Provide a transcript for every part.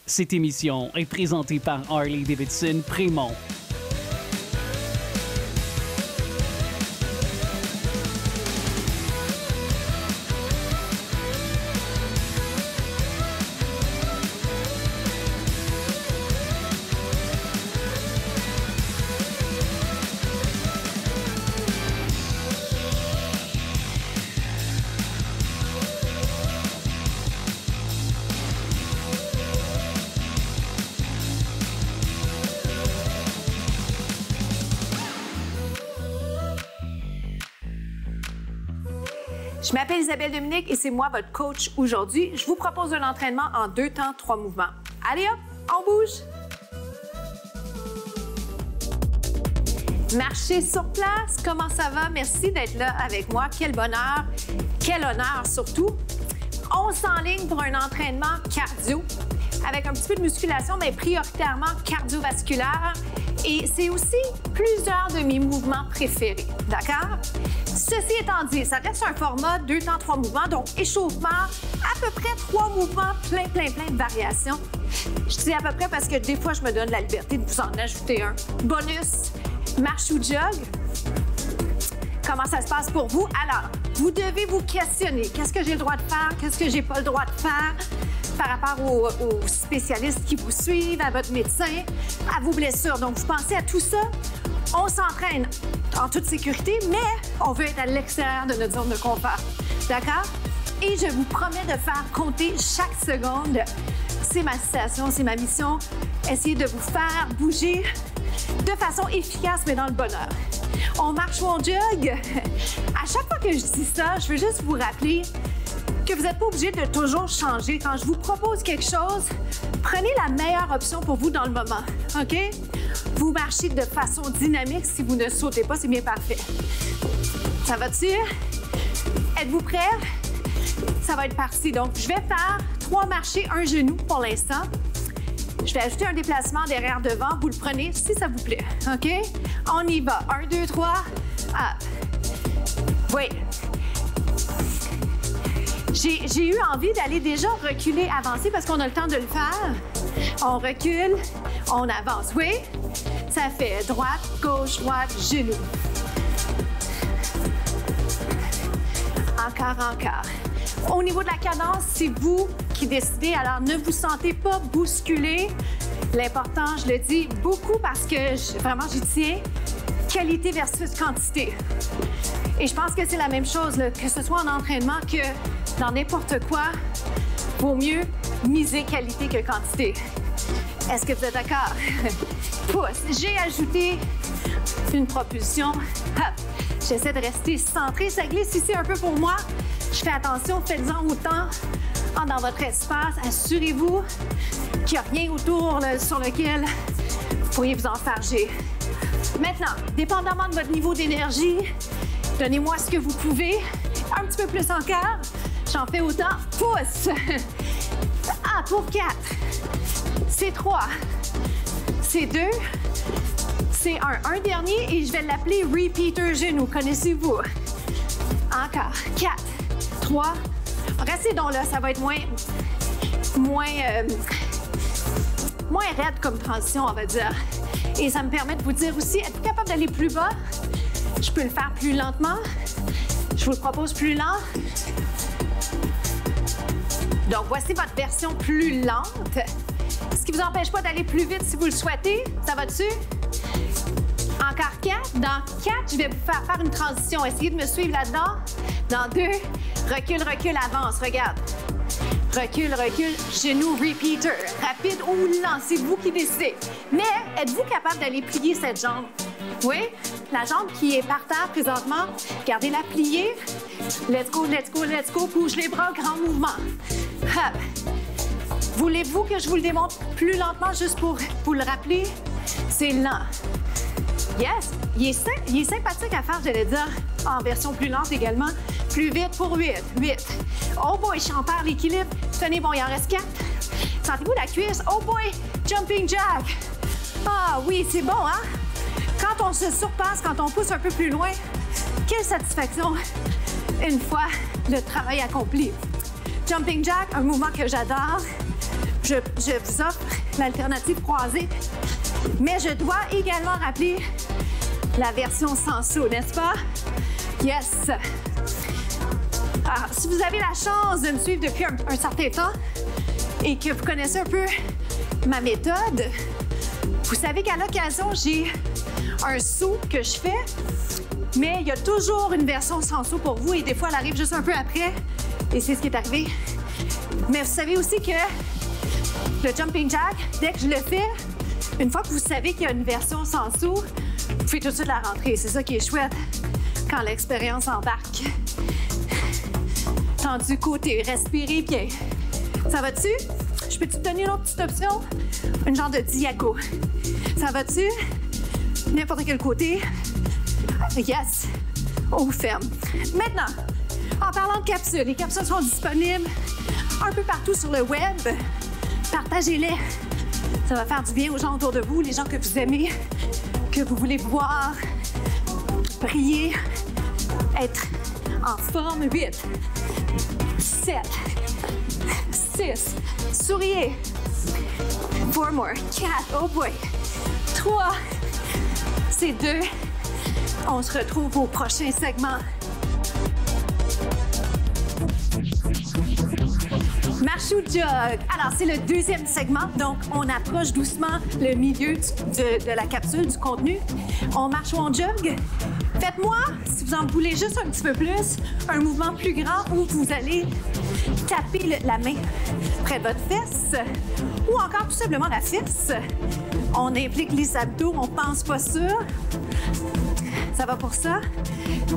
Cette émission est présentée par Harley-Davidson Prémont. Je m'appelle Isabelle Dominique et c'est moi votre coach aujourd'hui. Je vous propose un entraînement en 2 temps, 3 mouvements. Allez hop, on bouge! Marcher sur place, comment ça va? Merci d'être là avec moi. Quel bonheur, quel honneur surtout. On s'enligne pour un entraînement cardio avec un petit peu de musculation, mais prioritairement cardiovasculaire. Et c'est aussi plusieurs de mes mouvements préférés, d'accord? Ceci étant dit, ça reste un format 2 temps, 3 mouvements, donc échauffement, à peu près 3 mouvements, plein de variations. Je dis à peu près parce que des fois, je me donne la liberté de vous en ajouter un. Bonus, marche ou jog. Comment ça se passe pour vous? Alors, vous devez vous questionner. Qu'est-ce que j'ai le droit de faire? Qu'est-ce que j'ai pas le droit de faire? Par rapport aux spécialistes qui vous suivent, à votre médecin, à vos blessures. Donc, vous pensez à tout ça. On s'entraîne en toute sécurité, mais on veut être à l'extérieur de notre zone de confort. D'accord? Et je vous promets de faire compter chaque seconde. C'est ma citation, c'est ma mission. Essayez de vous faire bouger de façon efficace, mais dans le bonheur. On marche ou on jog? À chaque fois que je dis ça, je veux juste vous rappeler que vous n'êtes pas obligé de toujours changer. Quand je vous propose quelque chose, prenez la meilleure option pour vous dans le moment, OK? Vous marchez de façon dynamique. Si vous ne sautez pas, c'est bien parfait. Ça va-tu? Êtes-vous prêts? Ça va être parti. Donc, je vais faire 3 marchés, un genou pour l'instant. Je vais ajouter un déplacement derrière devant. Vous le prenez si ça vous plaît, OK? On y va. 1, 2, 3, up. Oui. J'ai eu envie d'aller déjà reculer, avancer parce qu'on a le temps de le faire. On recule, on avance. Oui? Ça fait droite, gauche, droite, genou. Encore. Au niveau de la cadence, c'est vous qui décidez. Alors, ne vous sentez pas bousculé. L'important, je le dis beaucoup parce que vraiment, j'y tiens, qualité versus quantité. Et je pense que c'est la même chose, là, que ce soit en entraînement que dans n'importe quoi, vaut mieux miser qualité que quantité. Est-ce que vous êtes d'accord? Pouce. J'ai ajouté une propulsion. Hop. J'essaie de rester centré. Ça glisse ici un peu pour moi. Je fais attention, faites-en autant dans votre espace. Assurez-vous qu'il n'y a rien autour là, sur lequel vous pourriez vous enfarger. Maintenant, dépendamment de votre niveau d'énergie, donnez-moi ce que vous pouvez. Un petit peu plus encore. J'en fais autant. Pouce. Ah, pour 4. C'est 3. C'est 2. C'est 1. Un dernier et je vais l'appeler repeater genou. Connaissez-vous? Encore. 4. 3. Restez donc là. Ça va être moins raide comme transition, on va dire. Et ça me permet de vous dire aussi, êtes-vous capable d'aller plus bas? Je peux le faire plus lentement. Je vous le propose plus lent. Donc, voici votre version plus lente. Ce qui ne vous empêche pas d'aller plus vite si vous le souhaitez. Ça va dessus? Encore 4. Dans 4, je vais vous faire une transition. Essayez de me suivre là-dedans. Dans 2, recule, recule, avance. Regarde. Recule, recule, genou, repeater. Rapide ou lent, c'est vous qui décidez. Mais êtes-vous capable d'aller plier cette jambe? Oui? La jambe qui est par terre présentement, gardez-la pliée. Let's go, let's go, let's go. Bouge les bras, grand mouvement. Hop. Voulez-vous que je vous le démontre plus lentement juste pour vous le rappeler? C'est lent. Yes! Il est sympathique à faire, j'allais dire, en version plus lente également. Plus vite pour 8. 8. Oh boy, j'en perds l'équilibre. Tenez, bon, il en reste 4. Sentez-vous la cuisse? Oh boy, jumping jack. Ah oui, c'est bon, hein? Quand on se surpasse, quand on pousse un peu plus loin, quelle satisfaction une fois le travail accompli. Jumping jack, un mouvement que j'adore. je vous offre l'alternative croisée. Mais je dois également rappeler la version sans saut, n'est-ce pas? Yes! Alors, si vous avez la chance de me suivre depuis un certain temps et que vous connaissez un peu ma méthode, vous savez qu'à l'occasion, j'ai un saut que je fais, mais il y a toujours une version sans saut pour vous et des fois, elle arrive juste un peu après et c'est ce qui est arrivé. Mais vous savez aussi que le jumping jack, dès que je le fais, une fois que vous savez qu'il y a une version sans saut, vous pouvez tout de suite la rentrer. C'est ça qui est chouette quand l'expérience embarque. Tendu côté, respirez bien. Ça va-tu? Je peux-tu te donner une autre petite option? Une genre de diago. Ça va-tu? N'importe quel côté. Yes. On ferme. Maintenant, en parlant de capsules, les capsules sont disponibles un peu partout sur le web. Partagez-les. Ça va faire du bien aux gens autour de vous, les gens que vous aimez, que vous voulez voir, briller, être en forme. 8, 7, 6, souriez. 4 more. 4, oh boy. 3, c'est 2. On se retrouve au prochain segment. Marche ou jog? Alors, c'est le deuxième segment, donc on approche doucement le milieu de la capsule, du contenu. On marche ou on jog? Faites-moi, si vous en voulez juste un petit peu plus, un mouvement plus grand où vous allez taper la main près de votre fesse ou encore tout simplement la fesse. On implique les abdos, on pense pas ça. Ça va pour ça.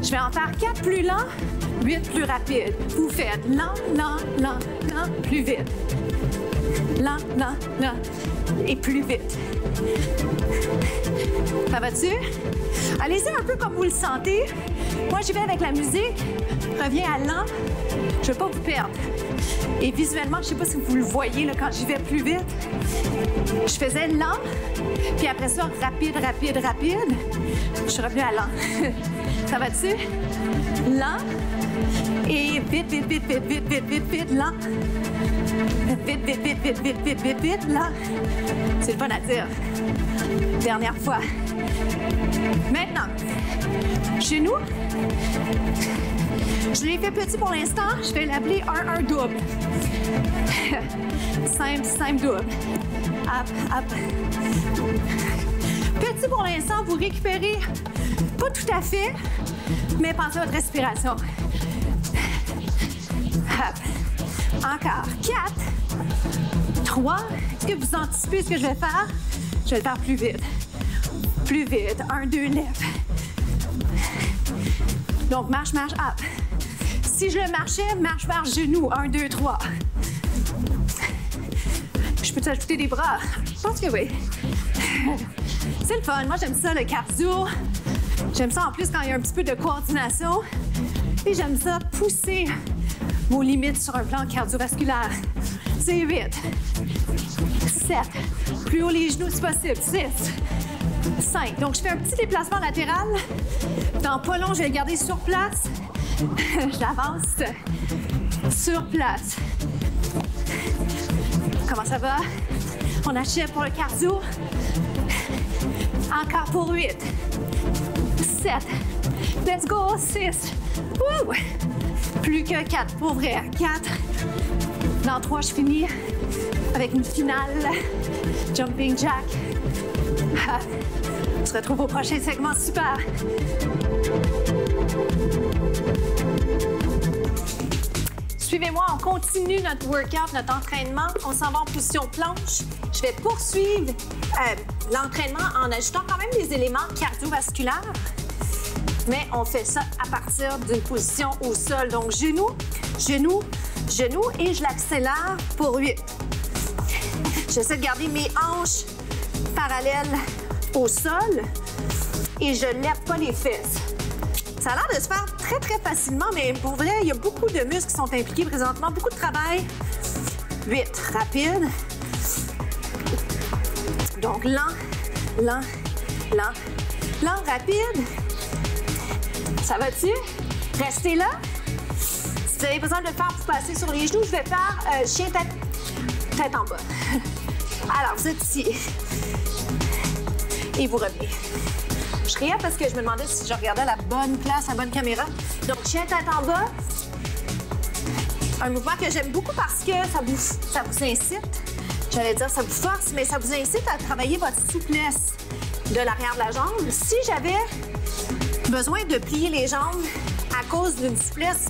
Je vais en faire 4 plus lents, 8 plus rapides. Vous faites lent, lent, lent, lent, plus vite. Lent, lent, lent et plus vite. Ça va-tu? Allez-y un peu comme vous le sentez. Moi, j'y vais avec la musique. Reviens à lent. Je ne veux pas vous perdre. Et visuellement, je ne sais pas si vous le voyez là, quand j'y vais plus vite. Je faisais lent, puis après ça, rapide, rapide, rapide. Je suis revenue à lent. Ça va-tu? Lent. Et vite, vite, vite, vite, vite, vite, vite, vite, lent. Vite, vite, vite, vite, vite, vite, vite, vite, lent. C'est le fun à dire. Dernière fois. Maintenant, genoux. Je l'ai fait petit pour l'instant. Je vais l'appeler 1-1 double. Simple, simple, double. Hop, hop. Petit pour l'instant, vous récupérez pas tout à fait, mais pensez à votre respiration. Hop. Encore. 4, 3. Est-ce que vous anticipez ce que je vais faire? Je vais le faire plus vite. Plus vite. 1, 2, lève. Donc, marche, marche, hop. Si je le marchais, marche, marche, genou. 1, 2, 3. Je peux t'ajouter des bras? Je pense que oui. C'est le fun. Moi, j'aime ça, le cardio. J'aime ça en plus quand il y a un petit peu de coordination. Et j'aime ça pousser vos limites sur un plan cardiovasculaire. C'est 8, 7, plus haut les genoux si possible, 6, 5. Donc, je fais un petit déplacement latéral. Dans pas long, je vais le garder sur place. J'avance sur place. Comment ça va? On achève pour le cardio. Encore pour 8, 7, let's go, 6, wouh! Plus que 4, pour vrai, 4. Dans 3, je finis avec une finale, jumping jack. On se retrouve au prochain segment, super! Suivez-moi, on continue notre workout, notre entraînement. On s'en va en position planche. Je vais poursuivre l'entraînement en ajoutant quand même des éléments cardiovasculaires. Mais on fait ça à partir d'une position au sol. Donc, genou, genou, genou et je l'accélère pour 8. J'essaie de garder mes hanches parallèles au sol et je ne lève pas les fesses. Ça a l'air de se faire très, très facilement, mais pour vrai, il y a beaucoup de muscles qui sont impliqués présentement, beaucoup de travail. 8, rapide. Donc, lent, lent, lent, lent, rapide. Ça va-tu? Restez là. Si vous avez besoin de le faire pour passer sur les genoux, je vais faire chien tête en bas. Alors, vous êtes ici. Et vous revenez. Je riais parce que je me demandais si je regardais la bonne place, la bonne caméra. Donc, chien tête en bas. Un mouvement que j'aime beaucoup parce que ça vous incite. J'allais dire ça vous force, mais ça vous incite à travailler votre souplesse de l'arrière de la jambe. Si j'avais besoin de plier les jambes à cause d'une souplesse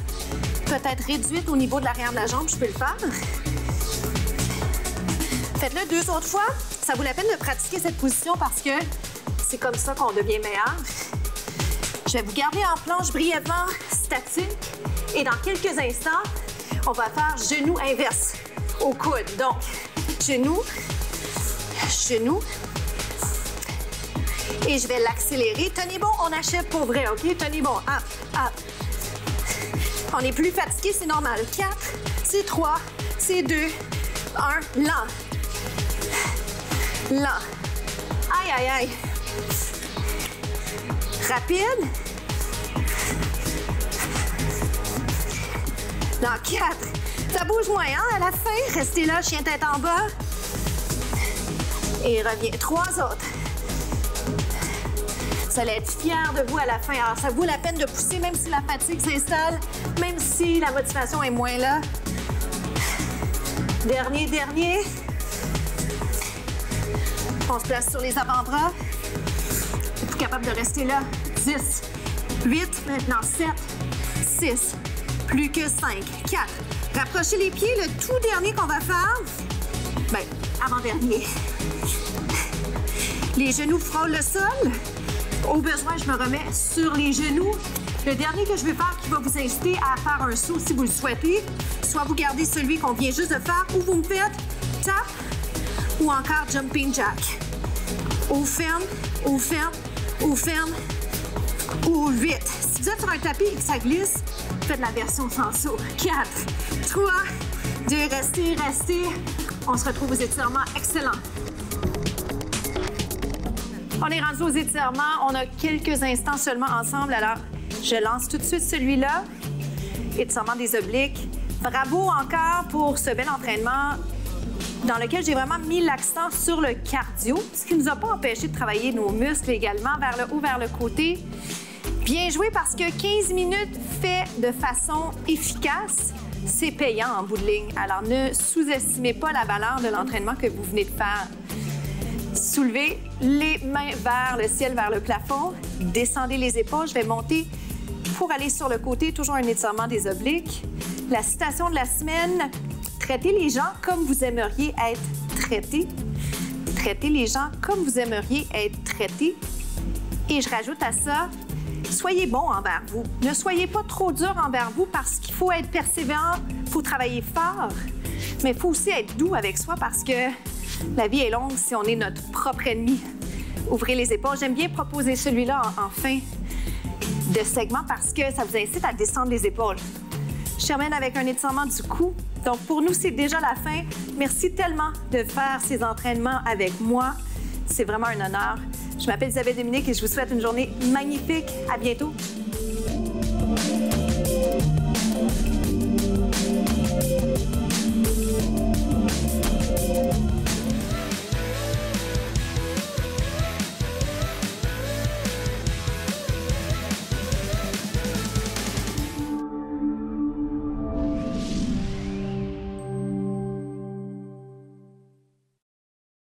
peut-être réduite au niveau de l'arrière de la jambe, je peux le faire. Faites-le 2 autres fois. Ça vaut la peine de pratiquer cette position parce que c'est comme ça qu'on devient meilleur. Je vais vous garder en planche brièvement statique et dans quelques instants, on va faire genou inverse au coude. Donc, genou, genou. Et je vais l'accélérer. Tenez bon, on achève pour vrai, OK? Tenez bon. Up, up. On est plus fatigué, c'est normal. 4, c'est 3, c'est 2, 1, lent. Lent. Aïe, aïe, aïe. Rapide. Dans 4. Ça bouge moins, hein, à la fin. Restez là, chien tête en bas. Et reviens. 3 autres. Vous allez être fiers de vous à la fin. Alors, ça vaut la peine de pousser, même si la fatigue s'installe, même si la motivation est moins là. Dernier, dernier. On se place sur les avant-bras. Êtes-vous capable de rester là? 10, 8, maintenant 7, 6, plus que 5, 4. Rapprochez les pieds. Le tout dernier qu'on va faire, bien, avant-dernier. Les genoux frôlent le sol. Au besoin, je me remets sur les genoux. Le dernier que je vais faire qui va vous inciter à faire un saut si vous le souhaitez, soit vous gardez celui qu'on vient juste de faire ou vous me faites tap ou encore jumping jack. Ou ferme, ou ferme, ou ferme, ou 8. Si vous êtes sur un tapis et que ça glisse, faites la version sans saut. 4, 3, 2, restez, restez. On se retrouve aux étirements. Excellent. On est rendu aux étirements. On a quelques instants seulement ensemble. Alors, je lance tout de suite celui-là. Étirement des obliques. Bravo encore pour ce bel entraînement dans lequel j'ai vraiment mis l'accent sur le cardio, ce qui ne nous a pas empêché de travailler nos muscles également vers le haut, vers le côté. Bien joué parce que 15 minutes fait de façon efficace, c'est payant en bout de ligne. Alors, ne sous-estimez pas la valeur de l'entraînement que vous venez de faire. Soulevez les mains vers le ciel, vers le plafond. Descendez les épaules. Je vais monter pour aller sur le côté. Toujours un étirement des obliques. La citation de la semaine, traitez les gens comme vous aimeriez être traités. Traitez les gens comme vous aimeriez être traités. Et je rajoute à ça, soyez bon envers vous. Ne soyez pas trop dur envers vous parce qu'il faut être persévérant, il faut travailler fort, mais il faut aussi être doux avec soi parce que la vie est longue si on est notre propre ennemi. Ouvrez les épaules. J'aime bien proposer celui-là en fin de segment parce que ça vous incite à descendre les épaules. Je termine avec un étirement du cou. Donc, pour nous, c'est déjà la fin. Merci tellement de faire ces entraînements avec moi. C'est vraiment un honneur. Je m'appelle Isabelle Dominique et je vous souhaite une journée magnifique. À bientôt.